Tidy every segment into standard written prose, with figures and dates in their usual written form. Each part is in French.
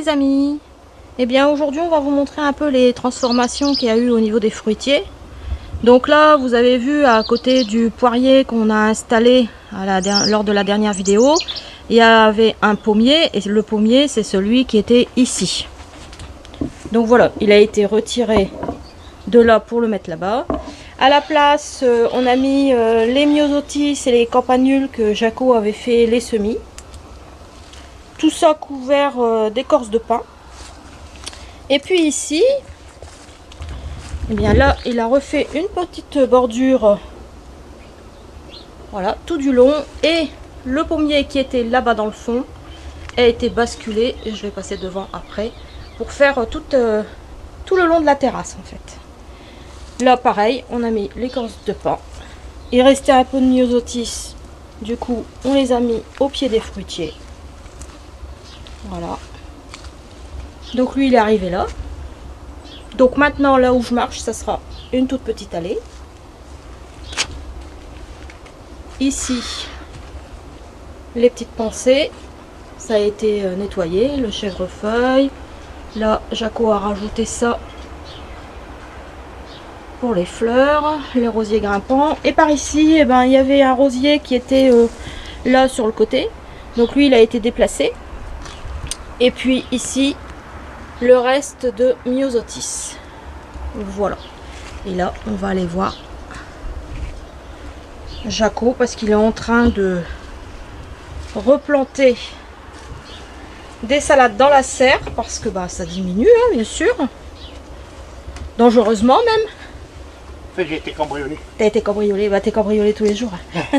les amis. Eh bien aujourd'hui on va vous montrer un peu les transformations qu'il y a eu au niveau des fruitiers. Donc là vous avez vu à côté du poirier qu'on a installé lors de la dernière vidéo, il y avait un pommier et le pommier c'est celui qui était ici. Donc voilà, il a été retiré de là pour le mettre là-bas. À la place on a mis les myosotis et les campanules que Jaco avait fait les semis. Tout ça couvert d'écorce de pin. Et puis ici, eh bien là, il a refait une petite bordure, voilà, tout du long. Et le pommier qui était là-bas dans le fond a été basculé. Et je vais passer devant après pour faire tout le long de la terrasse en fait. Là, pareil, on a mis l'écorce de pin. Il restait un peu de myosotis. Du coup, on les a mis au pied des fruitiers. Voilà. Donc lui il est arrivé là. Donc maintenant là où je marche ça sera une toute petite allée. Ici les petites pensées, ça a été nettoyé, le chèvrefeuille. Là Jaco a rajouté ça pour les fleurs, les rosiers grimpants. Et par ici eh ben, il y avait un rosier qui était là sur le côté. Donc lui il a été déplacé. Et puis ici, le reste de myosotis. Voilà. Et là, on va aller voir Jaco parce qu'il est en train de replanter des salades dans la serre parce que bah, ça diminue, hein, bien sûr. Dangereusement même. En fait, j'ai été cambriolé. T'as été cambriolé, bah t'es cambriolé tous les jours.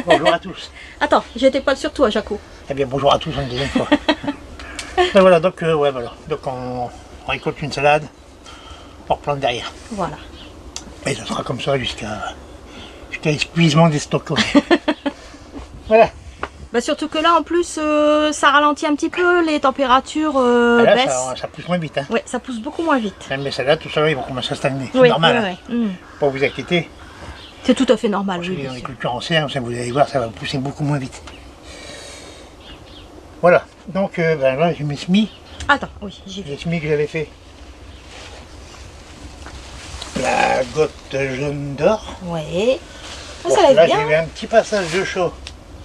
Bonjour à tous. Attends, j'étais pas sur toi, Jaco. Eh bien, bonjour à tous une deuxième fois. Et voilà, donc, ouais, voilà. Donc on récolte une salade, on replante derrière. Voilà. Et ce sera comme ça jusqu'à épuisement des stocks. Voilà. Bah surtout que là en plus ça ralentit un petit peu, les températures Là, baissent. ça pousse moins vite. Hein. Ouais, ça pousse beaucoup moins vite. Même les salades, tout ça, ils vont commencer à stagner. C'est Oui, normal. oui, oui. Pas vous inquiéter. C'est tout à fait normal. Parce Oui, que bien dans les sûr. cultures anciennes, vous allez voir, ça va pousser beaucoup moins vite. Voilà. Donc ben là, j'ai mes semis. Attends, oui, j'ai vu. Les semis que j'avais fait. La gotte jaune d'or. Ouais. Ah, Bon, ça lève là, bien. j'ai eu un petit passage de chaud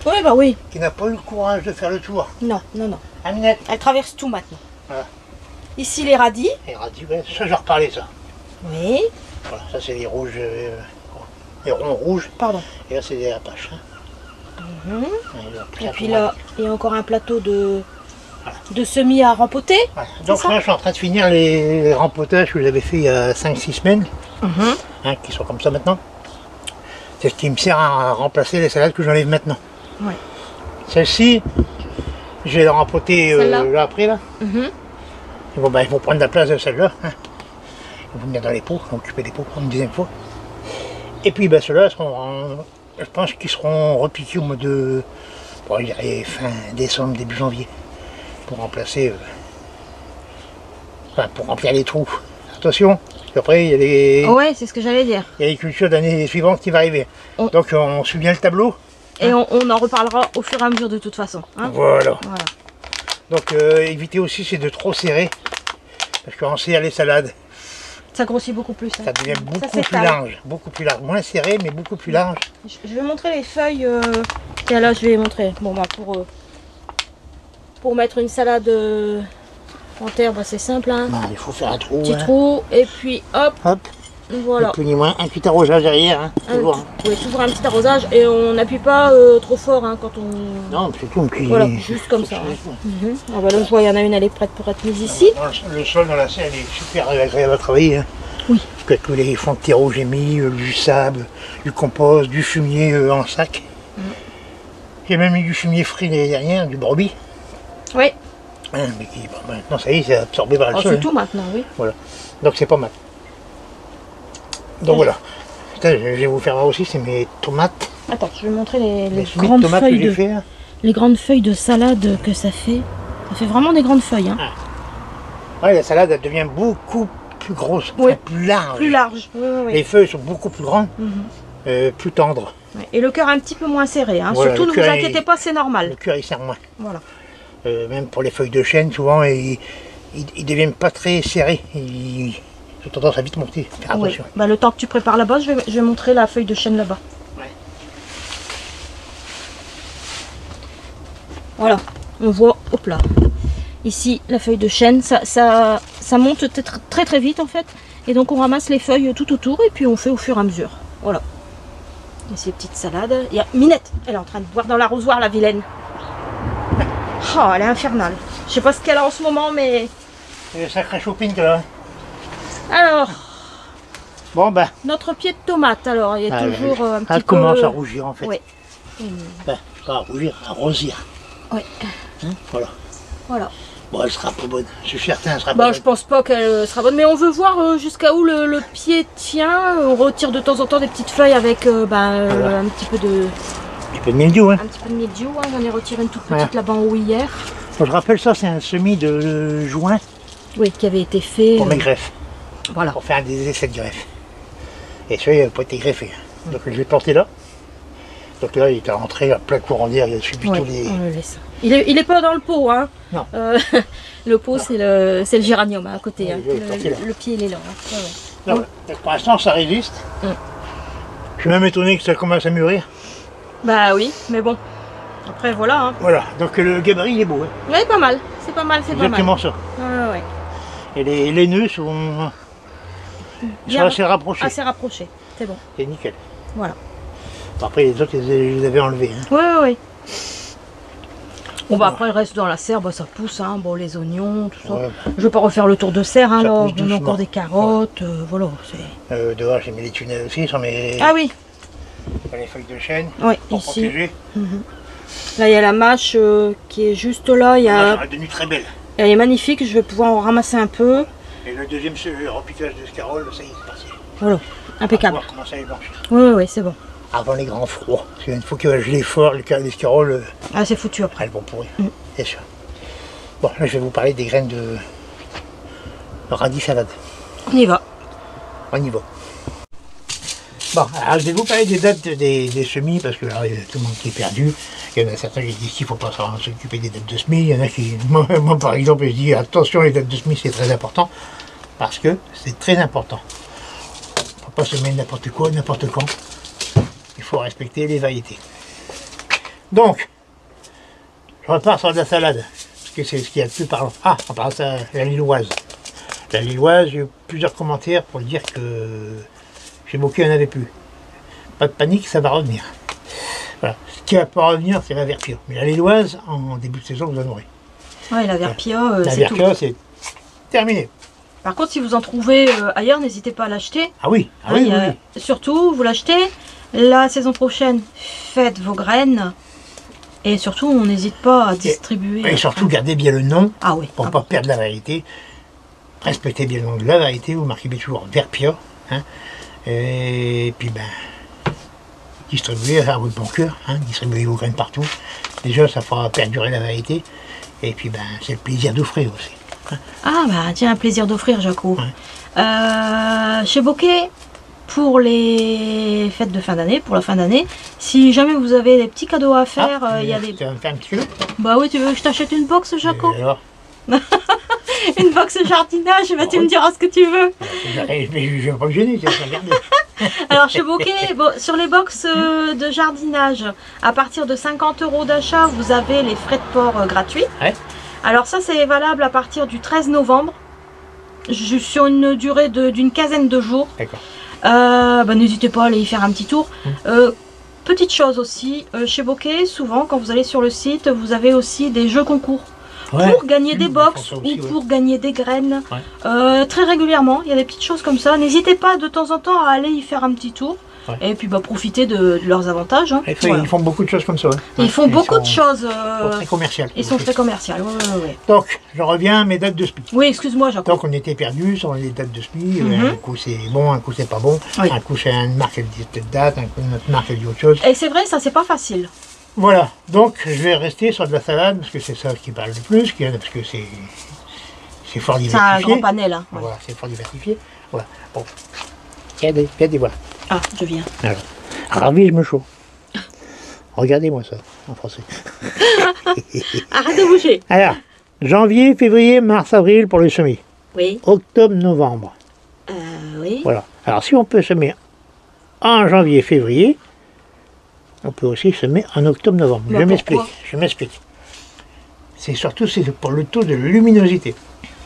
Oui, bah oui. qui n'a pas eu le courage de faire le tour. Non, non, non. Aminette. Elle traverse tout maintenant. Voilà. Ici les radis. Et radis, ouais, ça, je reparlais ça. Oui. Voilà, ça, c'est les rouges, les ronds rouges. Pardon. Et là, c'est des apaches. Hein. Et puis là, il y a encore un plateau de semis à rempoter. Voilà. Donc là, je suis en train de finir les rempotages que j'avais fait il y a 5-6 semaines. Hein, qui sont comme ça maintenant. C'est ce qui me sert à remplacer les salades que j'enlève maintenant. Ouais. Celle-ci, je vais la rempoter là après. Là. Et bon, bah, ils vont prendre la place de celle-là. Hein. Ils vont venir dans les pots, occuper les pots une deuxième fois. Et puis bah, ceux-là, je pense qu'ils seront repiqués au mois de bon, je dirais fin décembre, début janvier. Pour remplacer, enfin, pour remplir les trous. Attention, parce qu'après il y a les... Ouais, c'est ce que j'allais dire. Il y a les cultures d'année suivante qui va arriver. Donc on suit bien le tableau. Et on en reparlera au fur et à mesure de toute façon. Hein. Voilà. Voilà. Donc éviter aussi c'est de trop serrer. Parce qu'en serre les salades, Ça grossit beaucoup plus. Hein. ça devient beaucoup plus s'étale. large. Beaucoup plus large. Moins serré mais beaucoup plus large. Je vais montrer les feuilles. Tiens là je vais montrer. Bon bah pour mettre une salade en terre, bah, c'est simple. Hein. Bah, il faut faire un trou. Petit Hein. trou et puis hop. Hop. Voilà. Et plus ni moins un petit arrosage derrière. Hein, toujours, hein. Oui, toujours un petit arrosage et on n'appuie pas trop fort hein, quand on... Non, c'est tout. Puis... Voilà, juste comme ça. Hein. Ah bah là, je vois, il y en a une, elle est prête pour être mise ici. Le sol dans la serre, il est super agréable à travailler. Hein. Oui. Parce que tous les fonds de terreau, j'ai mis du sable, du compost, du fumier en sac. J'ai même mis du fumier frit derrière, du brebis. Oui. Hein, mais qui, bon, maintenant, ça y est, c'est absorbé par le sol. C'est tout maintenant, oui. Voilà. Donc c'est pas mal. Donc voilà. Putain, je vais vous faire voir aussi, c'est mes tomates. Attends, je vais montrer les Les grandes tomates feuilles que j'ai de... fait. Hein. Les grandes feuilles de salade que ça fait. Ça fait vraiment des grandes feuilles. Hein. Ouais, la salade, elle devient beaucoup plus grosse, Oui. enfin, plus large. Plus large. Oui, oui, oui. Les feuilles sont beaucoup plus grandes, plus tendres. Ouais. Et le cœur un petit peu moins serré. Hein. Voilà, Surtout, le ne vous cœur inquiétez pas, c'est Le normal. cœur, il sert moins. Voilà. Même pour les feuilles de chêne, souvent, il ils deviennent pas très serrés. Ils ont tendance à vite monter. Faire attention. Oui. Bah, le temps que tu prépares là-bas, je vais montrer la feuille de chêne là-bas. Ouais. Voilà, on voit, hop là, ici la feuille de chêne, ça monte très très vite en fait. Et donc on ramasse les feuilles tout autour et puis on fait au fur et à mesure. Voilà. Et ces petites salades. Il y a Minette, elle est en train de boire dans l'arrosoir, la vilaine. Oh, elle est infernale. Je sais pas ce qu'elle a en ce moment, mais... C'est une sacrée chopine que là. Alors, Bon ben, notre pied de tomate, alors, il est toujours un petit elle peu... commence à rougir en fait. Oui. Ben, pas à rougir, à rosir. Oui. Hein, voilà. Voilà. Bon, elle sera pas bonne. Je suis certain, elle sera pas Bah, bonne. je pense pas qu'elle sera bonne, mais on veut voir jusqu'à où le pied tient. On retire de temps en temps des petites feuilles avec Voilà. un petit peu de mildiou, hein. un petit peu de mildiou. Hein. J'en ai retiré une toute petite là-bas en haut hier. Bon, je rappelle ça, c'est un semis de juin Oui, qui avait été fait. pour mes greffes. Voilà. Pour faire des essais de greffe. Et celui-là, il n'a pas été greffé. Donc je l'ai planté là. Donc là, il est rentré à plein courant d'air, il a subi Ouais, tous les... on le laisse. Il est pas dans le pot, hein. Non. Le pot, c'est le géranium à côté. Ouais, Hein. je vais le planter là. Le pied, il est là. Hein. Ouais, ouais. Là, ouais. Donc, pour l'instant, ça résiste. Je suis même étonné que ça commence à mûrir. Bah oui, mais bon. Après, voilà. Hein. Voilà, donc le gabarit, il est beau. Hein. Ouais, pas mal. C'est pas mal, c'est pas mal. Exactement ça. Ouais, ouais. Et les nœuds sont assez rapprochés. Assez rapprochés, c'est bon. C'est nickel. Voilà. Après, les autres, je les avais enlevés. Hein. Ouais, ouais, ouais. Bon, bah après, le reste dans la serre, bah, ça pousse, hein. Bon, les oignons, tout ça. Ouais. Je vais pas refaire le tour de serre, hein, Ça là. pousse On a doucement. encore des carottes, voilà. Dehors, j'ai mis les tunnels aussi sur mes Ah oui, sur les feuilles de chêne oui, pour ici. protéger. Là, il y a la mâche qui est juste là. Elle est devenue très belle. Elle est magnifique, je vais pouvoir en ramasser un peu. Et le deuxième repiquage de scarole, ça y est, c'est parti. Voilà, On impeccable. va voir comment ça les blanchir. Oui, oui, oui, c'est bon. Avant les grands froids. Parce qu'il faut que je les fort, les scaroles, Ah, c'est foutu après. elles vont pourrir, c'est sûr. Bon, là, je vais vous parler des graines de radis salade. On y va. On y va. Bon, alors je vais vous parler des dates des semis, parce que là, il y a tout le monde qui est perdu. Il y en a certains qui disent qu'il ne faut pas s'occuper des dates de semis. Il y en a qui, moi par exemple, je dis attention, les dates de semis, c'est très important. Parce que c'est très important. Il ne faut pas semer n'importe quoi, n'importe quand. Il faut respecter les variétés. Donc, je repars sur de la salade, parce que c'est ce qu'il y a de plus parlant. Ah, on parle de la lilloise. La lilloise, j'ai eu plusieurs commentaires pour dire que chez Bocquet, il n'y en avait plus. Pas de panique, ça va revenir. Voilà. Ce qui ne va pas revenir, c'est la verpia. Mais la lilloise, en début de saison, vous en aurez. Ouais, la verpia, La c'est tout. verpia, c'est terminé. Par contre, si vous en trouvez ailleurs, n'hésitez pas à l'acheter. Ah oui, ah oui, oui, oui. Surtout, vous l'achetez. La saison prochaine, faites vos graines. Et surtout, on n'hésite pas à distribuer. Et surtout, gardez bien le nom, Ah oui. pour ne pas perdre la variété. Respectez bien le nom de la variété, vous marquez bien toujours verpia. Hein. Et puis, ben, distribuez à votre bon cœur, hein, distribuez vos graines partout. Déjà, ça fera perdurer la variété. Et puis, ben, c'est le plaisir d'offrir aussi. Hein. Ah bah tiens, un plaisir d'offrir, Jaco. Ouais. Chez Bocquet, pour les fêtes de fin d'année, pour la fin d'année, si jamais vous avez des petits cadeaux à faire, il y a des... Tu vas me faire un petit cadeau? Bah oui, tu veux que je t'achète une box, Jaco? Alors, Une box jardinage, bah, tu me diras ce que tu veux. je ne vais pas me gêner, tu vas regarder. Alors chez Bocquet, bon, sur les box de jardinage, à partir de 50 € d'achat, vous avez les frais de port gratuits. Ouais. Alors ça, c'est valable à partir du 13 novembre, sur une durée d'une quinzaine de jours. D'accord. Bah, n'hésitez pas à aller y faire un petit tour. Petite chose aussi, chez Bocquet, souvent quand vous allez sur le site, vous avez aussi des jeux concours. Ouais. Pour gagner des Ils box font ça aussi, ou pour gagner des graines. Ouais. Très régulièrement, il y a des petites choses comme ça. N'hésitez pas de temps en temps à aller y faire un petit tour. Ouais. Et puis bah, profiter de leurs avantages. Hein. Ils font beaucoup de choses comme ça. Hein. Ils font beaucoup de choses. Ils sont très commerciales. Ils sont très commerciaux. Ouais. Donc, je reviens à mes dates de SPI. Oui, excuse-moi, Jacob. Donc, on était perdus sur les dates de SPI. Un coup, c'est bon, un coup, c'est pas bon. Oui. Un coup, c'est une marque, elle dit telle date. Un coup, une autre marque, elle dit autre chose. Et c'est vrai, ça, c'est pas facile. Voilà. Donc, je vais rester sur de la salade parce que c'est ça qui parle le plus. Parce que c'est fort C'est diversifié. un grand panel. Hein. Ouais. Voilà, c'est fort diversifié. Voilà. Bon. Regardez, voilà. Ah, je viens. Alors, ravi, je me chaud. Regardez-moi ça, en français. Arrête de bouger. Alors, Janvier, février, mars, avril pour les semis. Oui. Octobre, novembre. Oui. Voilà. Alors si on peut semer en janvier, février, on peut aussi semer en octobre, novembre. Bah, je m'explique. C'est surtout pour le taux de luminosité.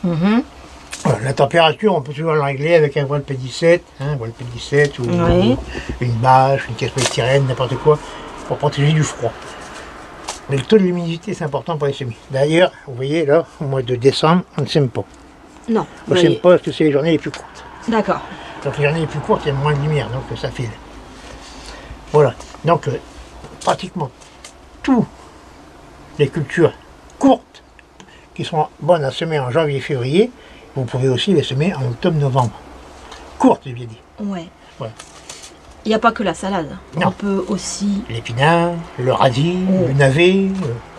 Voilà, la température, on peut toujours la régler avec un voile P17, ou une bâche, une caisse polystyrène, n'importe quoi, pour protéger du froid. Mais le taux de l'humidité, c'est important pour les semis. D'ailleurs, vous voyez là, au mois de décembre, on ne sème pas. Non. On ne sème pas parce que c'est les journées les plus courtes. D'accord. Donc les journées les plus courtes, il y a moins de lumière, donc ça file. Voilà. Donc pratiquement toutes les cultures courtes qui sont bonnes à semer en janvier-février, vous pouvez aussi les semer en octobre-novembre. Courtes, j'ai bien dit. Ouais. Voilà. Il n'y a pas que la salade. Non. On peut aussi... L'épinard, le radis, le navet,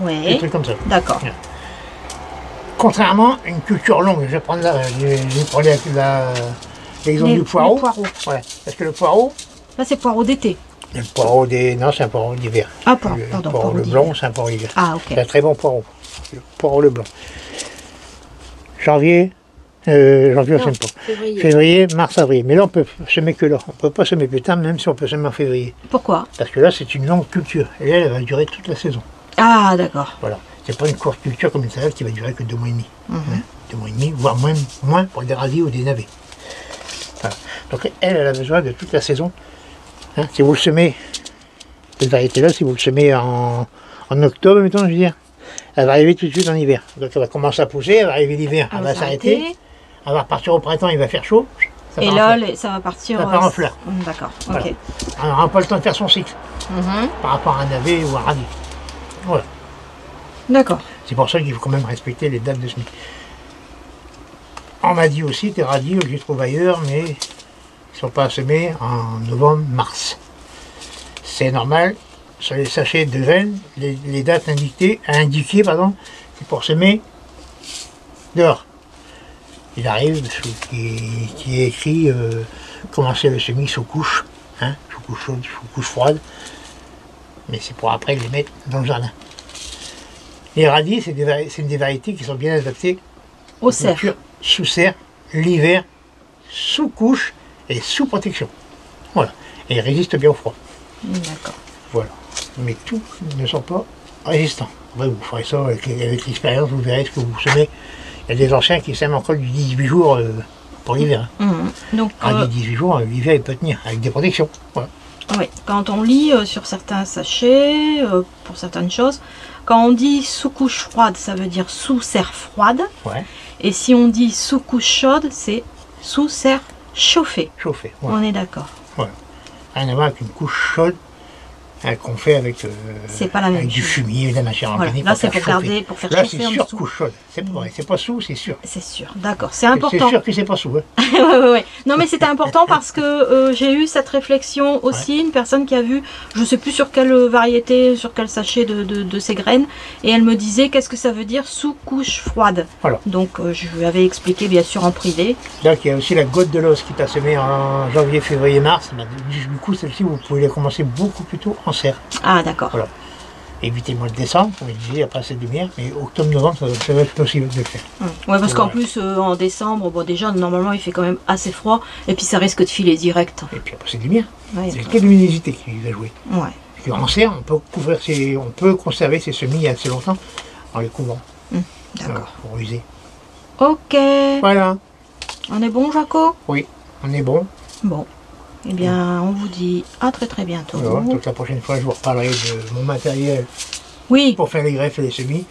des trucs comme ça. D'accord. Ouais. Contrairement à une culture longue, je vais prendre l'exemple du poireau. Ouais. Parce que le poireau... Là, c'est poireau d'été. Le poireau non, c'est un poireau d'hiver. Ah, pardon. Le poireau le blanc, c'est un poireau d'hiver. Ah, ok. C'est un très bon poireau. Le poireau le blanc. Janvier, on ne sème pas. Février, mars, avril. Mais là, on peut semer que là. On ne peut pas semer plus tard, même si on peut semer en février. Pourquoi? Parce que là, c'est une longue culture. Et elle va durer toute la saison. Ah, d'accord. Voilà. C'est pas une courte culture comme une salade qui va durer que 2 mois et demi. 2 mois et demi, voire moins pour des radis ou des navets. Voilà. Donc elle a besoin de toute la saison. Hein, si vous le semez, cette variété-là, si vous le semez en octobre, mettons, je veux dire, elle va arriver tout de suite en hiver. Donc elle va commencer à pousser, elle va arriver l'hiver, elle va s'arrêter, elle va repartir au printemps, il va faire chaud. Et là, ça va partir... Ça part en fleurs. D'accord, voilà. ok. On n'aura pas le temps de faire son cycle par rapport à un navet ou un radis. Voilà. D'accord. C'est pour ça qu'il faut quand même respecter les dates de semis. On m'a dit aussi des radis que je trouve ailleurs, mais ils ne sont pas semés en novembre, mars. C'est normal, sur les sachets de graines, les dates indiquées, c'est pour semer dehors. Il arrive qui est écrit commencer le semis sous couche, sous couche chaude, sous couche froide, mais c'est pour après les mettre dans le jardin. Les radis, c'est des variétés qui sont bien adaptées au serre. Sous serre, l'hiver, sous couche et sous protection. Voilà. Et ils résistent bien au froid. D'accord. Voilà. Mais tous ne sont pas résistants. Après, vous ferez ça avec l'expérience, vous verrez ce que vous semez. Il y a des anciens qui sèment encore du 18 jours pour l'hiver. Donc, des 18 jours, l'hiver, il peut tenir avec des protections. Voilà. Oui, quand on lit sur certains sachets, pour certaines choses, quand on dit sous couche froide, ça veut dire sous serre froide. Ouais. Et si on dit sous couche chaude, c'est sous serre chauffée. Chauffée, ouais. On est d'accord. Ouais. Rien à voir avec une couche chaude qu'on fait avec, c'est pas la même du fumier, de la matière organique. Là, c'est pour garder, pour faire chauffer. Là, c'est sur couche chaude. C'est pas sous, c'est sûr. C'est sûr, d'accord. C'est important. C'est sûr que c'est pas sous. Ouais. Non, mais c'était important parce que j'ai eu cette réflexion aussi. Une personne qui a vu, je sais plus sur quelle variété, sur quel sachet de ces graines, et elle me disait qu'est-ce que ça veut dire sous couche froide. Voilà. Donc, je lui avais expliqué, bien sûr, en privé. Donc, il y a aussi la goutte de l'os qui t'a semé en janvier, février, mars. Du coup, celle-ci, vous pouvez la commencer beaucoup plus tôt en serre. Ah, d'accord. Voilà. Évitez le mois de décembre, comme je disais, après cette lumière, mais octobre-novembre, ça va être possible de le faire. Ouais, parce qu'en plus, en décembre, bon, déjà, normalement, il fait quand même assez froid, et puis ça risque de filer direct. Et puis après cette lumière, c'est le taux de luminosité qui va jouer. Ouais. En serre, on peut conserver ses semis assez longtemps en les couvrant. D'accord. Pour user. Ok. Voilà. On est bon, Jaco? Oui, on est bon. Bon. Eh bien, on vous dit à très bientôt. Voilà, donc la prochaine fois, je vous reparlerai de mon matériel pour faire les greffes et les semis.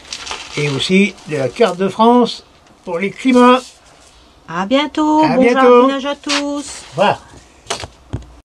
Et aussi de la carte de France pour les climats. À bientôt. Bon jardinage à tous. Voilà.